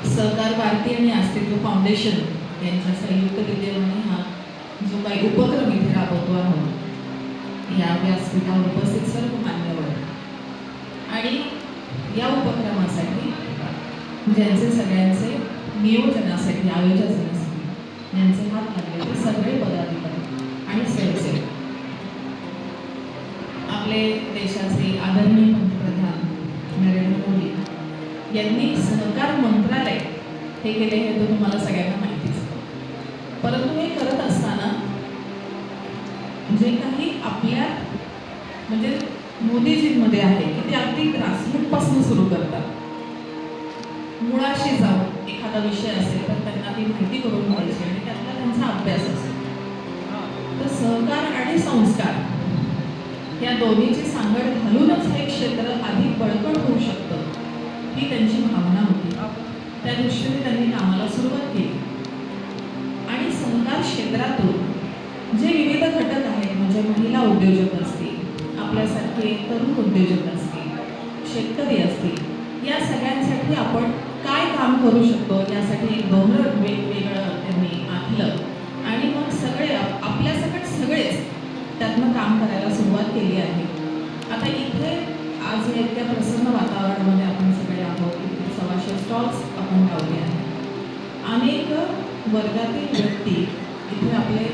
सहकार भारती आणि अस्तित्व फाउंडेशन यांच्या संयुक्त विद्यमाने हा जो काही उपक्रम इथे राबवतो आहोत या व्यासपीठावर उपस्थित सर्व मान्यवर आणि या उपक्रमासाठी ज्यांचे सगळ्यांचे नियोजनासाठी आयोजनासाठी ज्यांचे हात लागले सगळे पदाधिकारी आणि स्वयंसेवक आपले देशाचे आदरणीय पंतप्रधान नरेंद्र मोदी यांनी सहकार मंत्रालय हे केले हे तर तुम्हाला सगळ्यांना माहितीच. परंतु हे करत असताना जे काही आपल्या म्हणजे मोदीजींमध्ये आहे की ते अगदी ग्रासरूटपासून सुरू करतात. मुळाशी जाऊन एखादा विषय असेल तर त्यांना ती माहिती करून घ्यायची आणि त्यातला त्यांचा अभ्यास असेल. तर सहकार आणि संस्कार या दोन्हीची सांगड घालूनच हे क्षेत्र अधिक बळकट होऊ शकतं ही त्यांची भावना होती. त्या दृष्टीने त्यांनी कामाला सुरुवात केली आणि सहकार क्षेत्रातून जे विविध घटक आहेत म्हणजे महिला उद्योजक असतील, आपल्यासारखे तरुण उद्योजक असतील, शेतकरी असतील, या सगळ्यांसाठी आपण काय काम करू शकतो यासाठी एक धोरण वेगवेगळं त्यांनी आखलं आणि मग सगळे आपल्यासकट सगळेच त्यातनं काम करायला सुरुवात केली आहे. आता इथे आज इतक्या प्रसन्न वातावरणामध्ये आपण सगळे आहोत. इथे 100 स्टॉल्स आपण लावले आहेत. अनेक वर्गातील व्यक्ती इथे आपले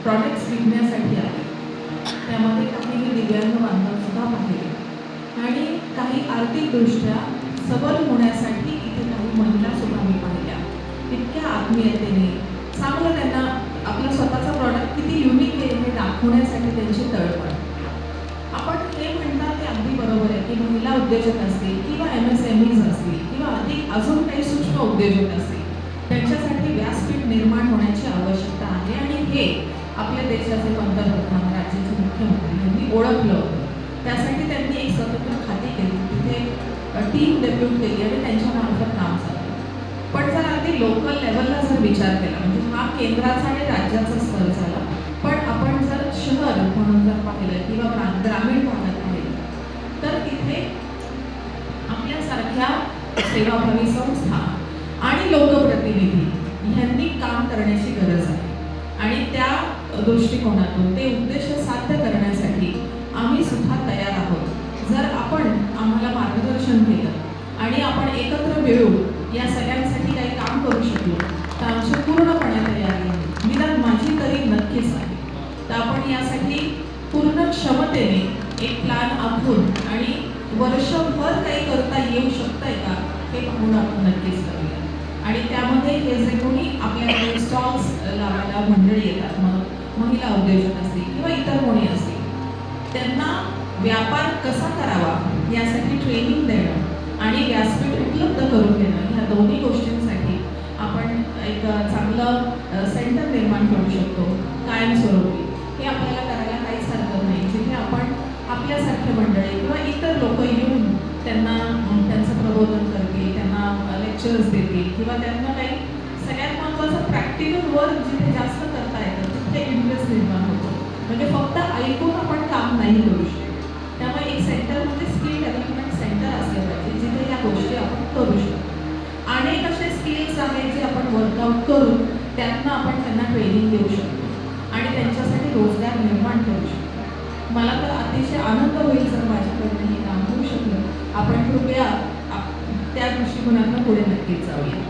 प्रॉडक्ट्स विकण्यासाठी आले. त्यामध्ये काही दिव्यांग बांधव सुद्धा पाहिले आणि काही आर्थिकदृष्ट्या सबल होण्यासाठी इथे काही महिला सुद्धा मी पाहिल्या. इतक्या आत्मीयतेने चांगलं त्यांना आपलं स्वतःचा प्रॉडक्ट किती युनिक आहे हे दाखवण्यासाठी त्यांची तळमळ. आपण हे म्हणतात ते अगदी बरोबर आहे की महिला उद्योजक असतील किंवा MSMEs असतील किंवा अधिक अजून काही सूक्ष्म उद्योजक असतील त्यांच्यासाठी व्यासपीठ निर्माण होण्याची आवश्यकता आहे आणि हे आपल्या देशाचे पंतप्रधान राज्याचे मुख्यमंत्री यांनी ओळखलं होतं. त्यासाठी त्यांनी एक स्वतंत्र खाती केली, तिथे टीम डेप्यूट केली आणि त्यांच्यामार्फत काम चाललं. पण जर अगदी लोकल लेवलला जर विचार केला म्हणजे हा केंद्राचा आणि राज्याचा स्तर झाला, पण आपण जर शहर म्हणून जर पाहिलं किंवा ग्रामीण भागात पाहिलं तर तिथे आपल्यासारख्या सेवाभावी संस्था आणि लोकप्रतिनिधी यांनी काम करण्याची गरज आहे आणि त्या दृष्टिकोनातून ते उद्देश साध्य करण्यासाठी आम्ही सुद्धा तयार आहोत. जर आपण आम्हाला मार्गदर्शन केलं आणि आपण एकत्र मिळून या सगळ्यांसाठी काही काम करू शकलो तर आमची पूर्णपणे तयारी आहे. निदान माझी तरी नक्कीच आहे. तर आपण यासाठी पूर्ण क्षमतेने एक प्लॅन आखून आणि वर्षभर काही करता येऊ शकतंय का हे पाहून आपण नक्कीच करूया. आणि त्यामध्ये हे जे कोणी आपल्याकडे स्टॉल्स लावायला मंडळी येतात, मग महिला उद्योजक असतील किंवा इतर कोणी असतील, त्यांना व्यापार कसा करावा यासाठी ट्रेनिंग देणं आणि व्यासपीठ उपलब्ध करून देणं ह्या दोन्ही गोष्टींसाठी आपण एक चांगलं सेंटर निर्माण करू शकतो कायमस्वरूपी. हे आपल्याला करायला काहीच हरकत नाही. जिथे आपण आपल्यासारखे मंडळी किंवा इतर लोक येऊन त्यांना त्यांचं प्रबोधन करतील, त्यांना लेक्चर्स देतील किंवा त्यांना काही सगळ्यात महत्त्वाचं प्रॅक्टिकल वर्क जिथे जास्त करता येतं तिथे इंटरेस्ट निर्माण होतो. म्हणजे फक्त ऐकून आपण काम नाही करू शकतो. त्यामुळे एक सेंटर म्हणजे स्किल डेव्हलपमेंट सेंटर असलं पाहिजे जिथे या गोष्टी आपण करू शकतो. अनेक असे स्किल्स आहेत जे आपण वर्कआउट करून त्यातनं आपण त्यांना ट्रेनिंग देऊ शकतो आणि त्यांच्यासाठी रोजगार निर्माण करू शकतो. मला तर अतिशय आनंद होईल जर माझ्याकडनं हे काम होऊ शकलं. आपण कृपया त्या दृष्टिकोनातून पुढे नक्कीच जाऊया.